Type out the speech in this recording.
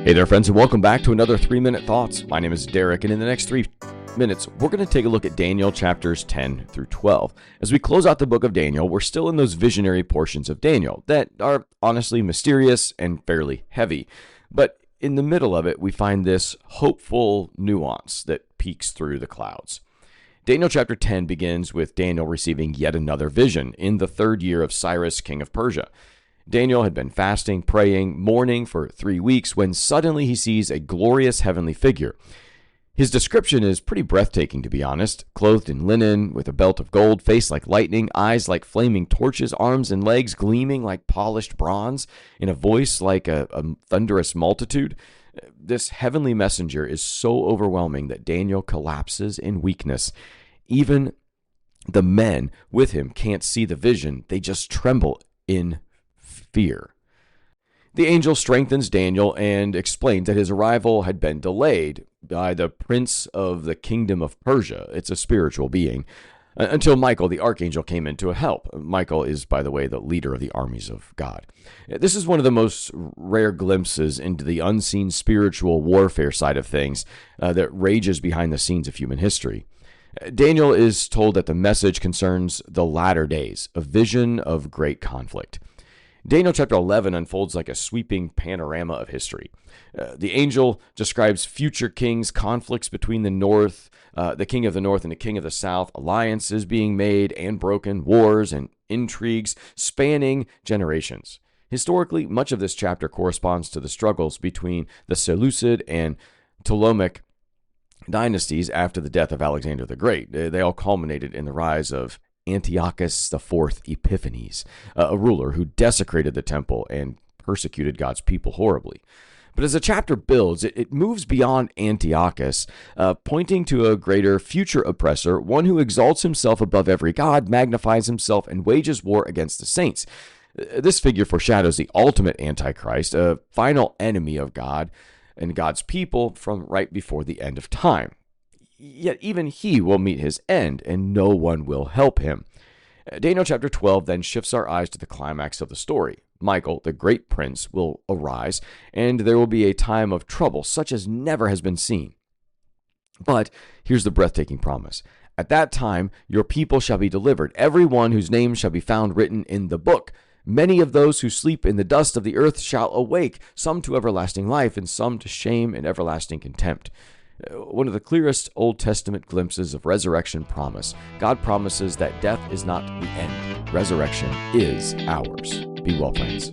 Hey there, friends, and welcome back to another 3-Minute Thoughts. My name is Derek, and in the next 3 minutes, we're going to take a look at Daniel chapters 10 through 12. As we close out the book of Daniel, we're still in those visionary portions of Daniel that are honestly mysterious and fairly heavy. But in the middle of it, we find this hopeful nuance that peeks through the clouds. Daniel chapter 10 begins with Daniel receiving yet another vision in the 3rd year of Cyrus, king of Persia. Daniel had been fasting, praying, mourning for 3 weeks when suddenly he sees a glorious heavenly figure. His description is pretty breathtaking, to be honest. Clothed in linen, with a belt of gold, face like lightning, eyes like flaming torches, arms and legs gleaming like polished bronze, in a voice like a thunderous multitude. This heavenly messenger is so overwhelming that Daniel collapses in weakness. Even the men with him can't see the vision. They just tremble in fear. The angel strengthens Daniel and explains that his arrival had been delayed by the prince of the kingdom of Persia. It's a spiritual being. Until Michael, the archangel, came in to help. Michael is, by the way, the leader of the armies of God. This is one of the most rare glimpses into the unseen spiritual warfare side of things that rages behind the scenes of human history. Daniel is told that the message concerns the latter days, a vision of great conflict. Daniel chapter 11 unfolds like a sweeping panorama of history. The angel describes future kings, conflicts between the king of the north and the king of the south, alliances being made and broken, wars and intrigues spanning generations. Historically, much of this chapter corresponds to the struggles between the Seleucid and Ptolemaic dynasties after the death of Alexander the Great. They all culminated in the rise of Antiochus IV Epiphanes, a ruler who desecrated the temple and persecuted God's people horribly. But as the chapter builds, it moves beyond Antiochus, pointing to a greater future oppressor, one who exalts himself above every god, magnifies himself, and wages war against the saints. This figure foreshadows the ultimate Antichrist, a final enemy of God and God's people from right before the end of time. Yet even he will meet his end, and no one will help him. Daniel chapter 12 then shifts our eyes to the climax of the story. Michael, the great prince, will arise, and there will be a time of trouble such as never has been seen. But here's the breathtaking promise. At that time, your people shall be delivered, every one whose name shall be found written in the book. Many of those who sleep in the dust of the earth shall awake, some to everlasting life, and some to shame and everlasting contempt. One of the clearest Old Testament glimpses of resurrection promise. God promises that death is not the end. Resurrection is ours. Be well, friends.